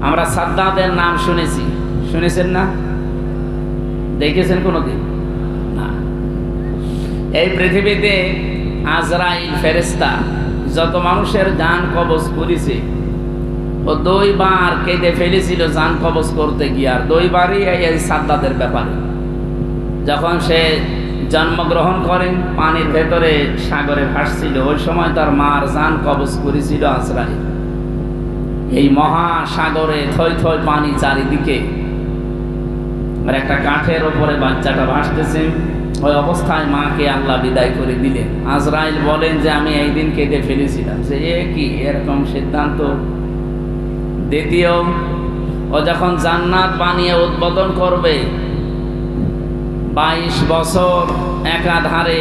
আমরা সাদ্দাদের নাম শুনেছি, শুনেছেন না? দেখেছেন কোনোদিন? না। এই পৃথিবীতে আজরাইল ফেরেশতা যত মানুষের জান কবজ করেছে, ও 2 বার কেঁদে ফেলেছিল জান কবজ করতে গিয়ে, আর 2 বারই এই সাদ্দাদের ব্যাপারে। যখন সে জন্মগ্রহণ করেন পানির ভেতরে সাগরে ভাসছিল, ওই সময় তার মার জান কবজ করেছিল আজরাইল। এই মহাসাগরে থই থই পানি চারিদিকে, আর একটা কাঠের ওপরে বাচ্চাটা ভাসতেছে। ওই অবস্থায় মাকে আল্লাহ বিদায় করে দিলেন। আজরাইল বলেন যে আমি এই দিন কেঁদে ফেলেছিলাম, যে কি এরকম সিদ্ধান্ত। দ্বিতীয়, ও যখন জান্নাত বানিয়ে উদ্বোধন করবে, 22 বছর একাধারে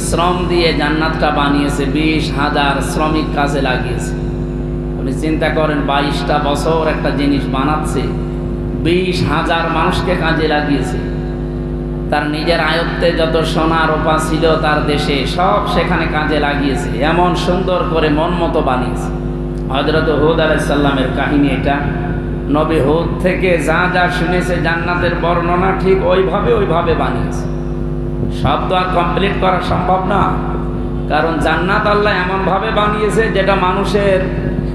শ্রম দিয়ে জান্নাতটা বানিয়েছে, 20,000 শ্রমিক কাজে লাগিয়েছে। আপনি চিন্তা করেন, 22টা বছর একটা জিনিস বানাচ্ছে, 20,000 মানুষকে কাজে লাগিয়েছে। তার নিজের আয়ত্তে যত সোনা রূপা ছিল তার দেশে, সব সেখানে কাজে লাগিয়েছে। এমন সুন্দর করে মন মতো বানিয়েছে। হযরত হুদ আলাইহিস সালামের কাহিনী এটা। নবী হুদ থেকে যা যা শুনেছে জান্নাতের বর্ণনা, ঠিক ওইভাবে বানিয়েছে। সব তো আর কমপ্লিট করা সম্ভব না, কারণ জান্নাত আল্লাহ এমনভাবে বানিয়েছে যেটা মানুষের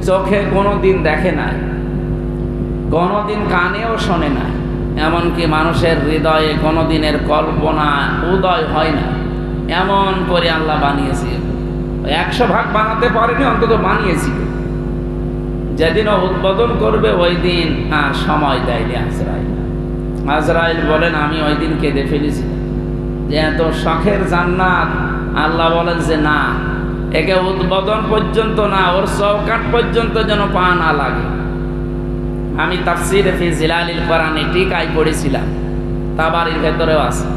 চোখে কোনোদিন দেখে নাই, কোনোদিন কানেও শোনে নাই, এমনকি মানুষের হৃদয়ে কোনোদিনের কল্পনা উদয় হয় না, এমন করে আল্লাহ বানিয়েছে। 100 ভাগ বানাতে পারেনি, অন্তত বানিয়েছিল। যেদিন উদ্বোধন করবে ওই দিন আর সময় দেয়নি আজরাইল। আজরাইল বলেন আমি ওই দিন কেঁদে ফেলেছি, যে এত শখের জান্নাত, আল্লাহ বলেন যে না, একে উদ্বোধন পর্যন্ত না, ওর চৌকাঠ পর্যন্ত যেন পা না লাগে। আমি তাফসীরে ফি জিলালিল কোরআনে টিকায় পড়েছিলাম, তাবারির ভেতরেও আছে।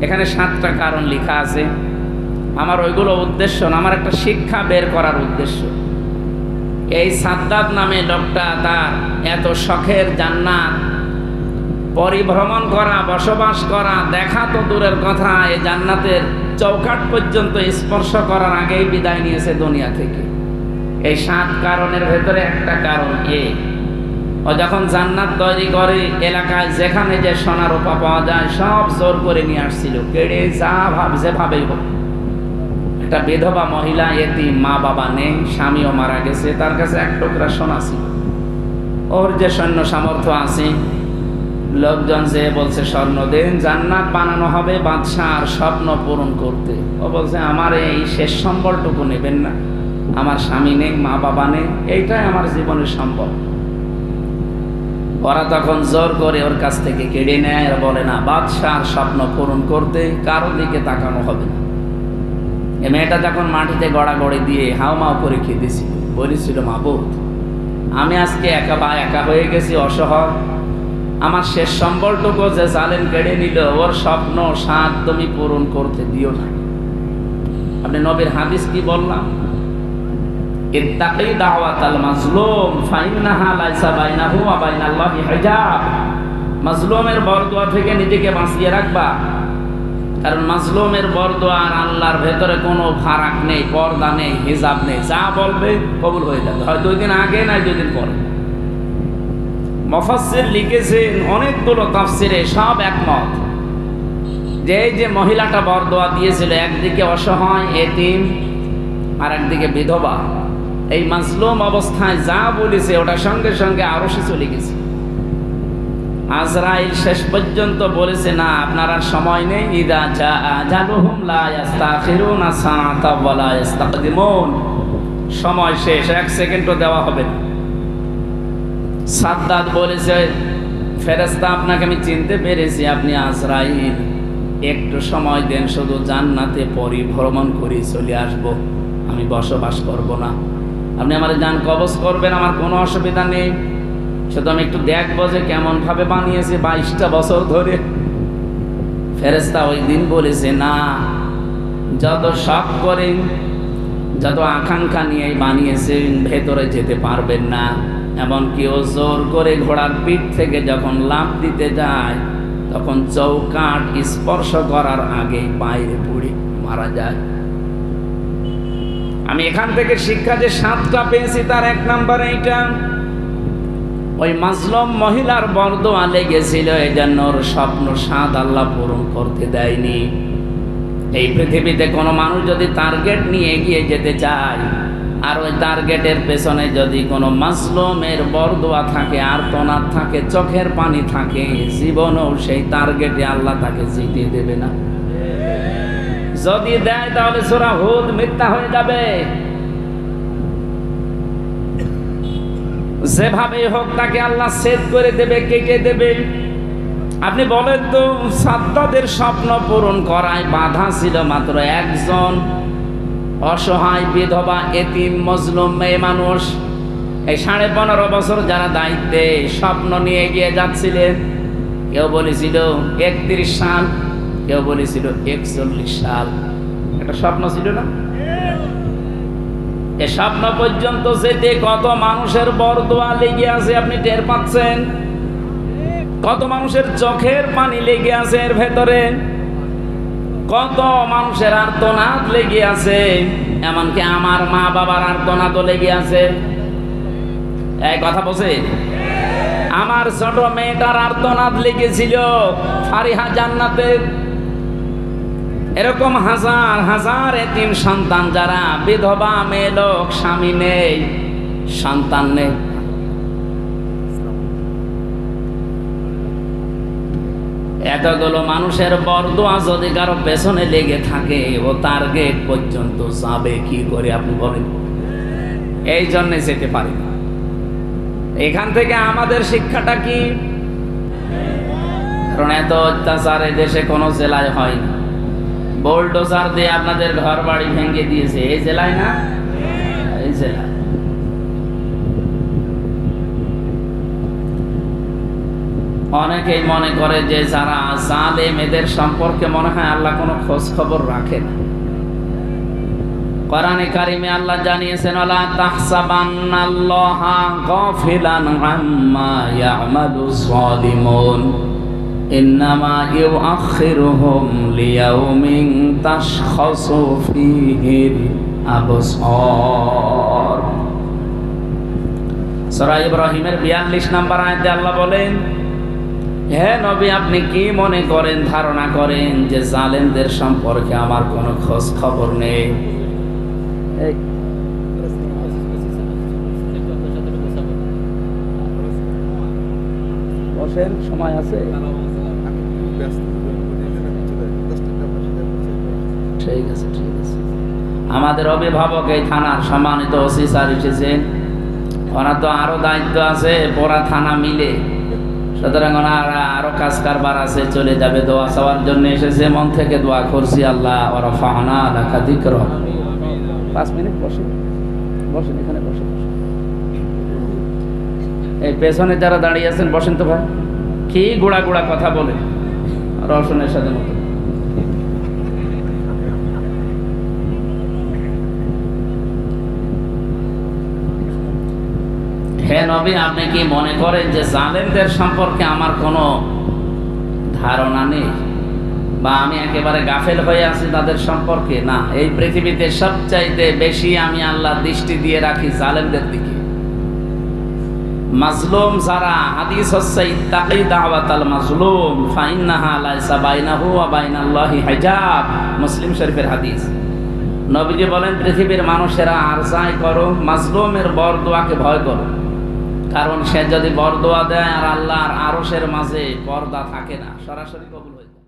এখানে 7টা কারণ লেখা আছে। আমার ওইগুলো উদ্দেশ্য না, আমার একটা শিক্ষা বের করার উদ্দেশ্য। এই সাদ্দাদ নামে লোকটা তার এত শখের জান্নাত পরিভ্রমণ করা, বসবাস করা, দেখা তো দূরের কথা, এই জান্নাতের চৌকাঠ পর্যন্ত স্পর্শ করার আগেই বিদায় নিয়েছে দুনিয়া থেকে। এই 7 কারণের ভেতরে একটা কারণ ও যখন জান্নাত তৈরি করে, এলাকায় যেখানে যে সোনা রূপা পাওয়া যায় সব জোর করে নিয়ে আসছিল, কেড়ে যেভাবেই হোক। একটা বিধবা মহিলা, এতিম, মা বাবা নেই, স্বামীও মারা গেছে, তার কাছে 1 টুকরা সোনা ছিল। ওর যে সৈন্য সামর্থ্য আছে, লোকজন যে বলছে স্বর্ণ দেন, জান্নাত বানানো হবে বাদশার স্বপ্ন পূরণ করতে। ও বলছে আমার এই শেষ সম্বলটুকু নেবেন না, আমার স্বামী নেই, মা বাবা নেই, এইটাই আমার জীবনের সম্বল। ওরা তখন জোর করে ওর কাছ থেকে কেড়ে নেয়, আর বলে না, বাদশার স্বপ্ন পূরণ করতে কারোর দিকে তাকানো হবে না। এই মেয়েটা যখন মাটিতে গড়াগড়ি দিয়ে হাউমাউ করে খেতেছিল, বলেছিল মাবুদ, আমি আজকে একা হয়ে গেছি, অসহায়। আমার শেষ সম্বলটুকু যে জালেম কেড়ে নিল, ওর স্বপ্ন সাধ তুমি পূরণ করতে দিও না। আপনি নবীর হাদিস কি বললাম? ইত্তাকি দাওয়াতাল মাজলুম ফাইন্নাহা লাইসা বাইনাহু ওয়া বাইনাল্লাহি হিজাব। মাজলুমের বরদোয়া থেকে নিজেকে বাঁচিয়ে রাখবা, কারণ মাজলুমের বরদোয়া আর আল্লাহর ভেতরে কোনো ফারাক নেই, পর্দা নেই, হিজাব নেই। যা বলবে কবুল হয়ে যাবে, হয় 2 দিন আগে নাই 2 দিন পরে। মুফাসসির লিখেছেন অনেকগুলো তাফসিরে, সব একমত যে এই যে মহিলাটা বরদোয়া দিয়েছিল, একদিকে অসহায় এতিম আর একদিকে বিধবা, এই মাজলুম অবস্থায় যা বলেছে ওটা সঙ্গে সঙ্গে আরশে চলে গেছে। আজরাইল শেষ পর্যন্ত বলেছে না, আপনার আর সময় নেই। ইদা জা আজালুহুম লা ইস্তাখিরুনা সাআতা ওয়া লা ইস্তাকদিমুন। সময় শেষ, 1 সেকেন্ডও দেওয়া হবে না। সাদ্দাদ বলেছে, ফেরেশতা আপনাকে আমি চিনতে পেরেছি, আপনি আজরাইল, একটু সময় দেন, শুধু জান্নাতে পরিভ্রমণ করে চলে আসব, আমি বসবাস করব না। আপনি আমার জান কবজ করবেন, আমার কোনো অসুবিধা নেই, শুধু আমি একটু দেখবো যে কেমন ভাবে বানিয়েছে 22টা বছর ধরে। ফেরেশতা ওই দিন বলেছে না, যত শখ করে, যত আকাঙ্ক্ষা নিয়ে বানিয়েছেন, ভেতরে যেতে পারবেন না। এমনকি ও জোর করে ঘোড়ার পিঠ থেকে যখন লাফ দিতে যায়, তখন চৌকাঠ স্পর্শ করার আগে বাইরে পড়ে মারা যায়। আমি এখান থেকে শিক্ষা যে 7টা পেয়েছি, তার 1 নাম্বার এইটা, ওই মাজলুম মহিলার বরদোয়া লেগেছিল, এই জন্য ওর স্বপ্ন সাদ আল্লাহ পূরণ করতে দেয়নি। এই পৃথিবীতে কোনো মানুষ যদি টার্গেট নিয়ে এগিয়ে যেতে চায়, আর ওই টার্গেটের পেছনে যদি কোনো মাজলুমের বরদোয়া থাকে, আর্তনাদ থাকে, চোখের পানি থাকে, জীবনেও সেই টার্গেটে আল্লাহ তাকে জিতিয়ে দেবে না। যদি দেয় তাহলে সূরা হুদ মিথ্যা হয়ে যাবে। যেভাবে হোক তাকে আল্লাহ সেট করে দেবে, কেটে দেবে। আপনি বলেন তো, সাদ্দাদের স্বপ্ন পূরণ করায় বাধা ছিল মাত্র একজন, অসহায় বিধবা এতিম মজলুম মেয়ে মানুষ। এই 15.5 বছর যারা দায়িত্বে স্বপ্ন নিয়ে এগিয়ে যাচ্ছিলেন, কেউ বলেছিল 31 সাল, কেউ বলেছিল 41 সাল। একটা স্বপ্ন ছিল না? এ স্বপ্ন পর্যন্ত যেতে কত মানুষের বরদোয়া লেগে আছে আপনি টের পাচ্ছেন? কত মানুষের চোখের পানি লেগে আছে এর ভেতরে, কত মানুষের আর্তনাদ লেগে আছে, এমনকি আমার মা বাবার আর্তনাদও লেগে আছে। এই কথা বলছে, আমার ছোট মেয়েটার আর্তনাদ লেগেছিল ফারিহা জান্নাতে। এরকম হাজার হাজার এতিম সন্তান, যারা বিধবা মেয়ে লোক, স্বামী নেই, সন্তান নেই। এতগুলো মানুষের বরদোয়া যদি কারো পেছনে লেগে থাকে, ও টার্গেট পর্যন্ত যাবে কি করে আপনি বলেন? এই জন্য যেতে পারি না। এখান থেকে আমাদের শিক্ষাটা কি? কারণ এত অত্যাচার এই দেশে কোনো জেলায় হয় না। বোলডোজার দিয়ে আপনাদের ঘর বাড়ি ভেঙে দিয়েছে, এই জেলায় না, এই জেলায়। অনেকেই মনে করে যে যারা জালেম এদের সম্পর্কে মনে হয় আল্লাহ কোনো খোঁজ খবর রাখে না। কোরআনে কারিমে আল্লাহ জানিয়েছেন, ওয়ালা তাহসাবান্নাল্লাহা গাফিলান আম্মা ইয়ামালুজ যালিমুন ইন্নামা ইউআখিরুহুম লিয়াউমিন তাশখাসু ফীহিল আবসার। সূরা ইব্রাহিমের 42 নম্বর আয়াতে আল্লাহ বলেন, হে নবী, আপনি কি মনে করেন, ধারণা করেন যে জালেমদের সম্পর্কে আমার কোনো খোঁজ খবর নেই? বসেন, সময় আছে। ঠিক আছে, ঠিক আছে। আমাদের অভিভাবক এই থানার সম্মানিত ওসি স্যার এসেছেন, ওনার তো আরো দায়িত্ব আছে পুরা থানা মিলে, সুতরাং ওনার আরো কাজ কারবার আছে, চলে যাবে। দোয়া চাওয়ার জন্য এসেছে, মন থেকে দোয়া করছি, আল্লাহ ওয়ারফা'না লাকা যিকরা। 5 মিনিট বসেন, বসেন, এখানে বসেন। এই পেছনে যারা দাঁড়িয়ে আছেন বসেন তো ভাই। কি গোড়া গোড়া কথা বলে রওশনের সাথে মতো। হে নবী, আপনি কি মনে করেন যে জালেমদের সম্পর্কে আমার কোনো ধারণা নেই, বা আমি একেবারে গাফেল হয়ে আছি তাদের সম্পর্কে? না, এই পৃথিবীতে সবচাইতে বেশি আমি আল্লাহর দৃষ্টি দিয়ে রাখি জালেমদের দিকে। মাজলুম যারা, হাদিস হচ্ছে ইত্তাকি দাওয়াতাল মাজলুম ফাইন্নাহা লাইসা বাইনাহু ওয়া বাইনাল্লাহি হিজাব, মুসলিম শরীফের হাদিস। নবীজি বলেন, পৃথিবীর মানুষেরা আর যাই করো, মাজলুমের বরদোয়াকে ভয় করো, কারণ সে যদি বরদোয়া দেয় আর আল্লাহর আরশের মাঝে পর্দা থাকে না, সরাসরি কবুল হয়ে যায়।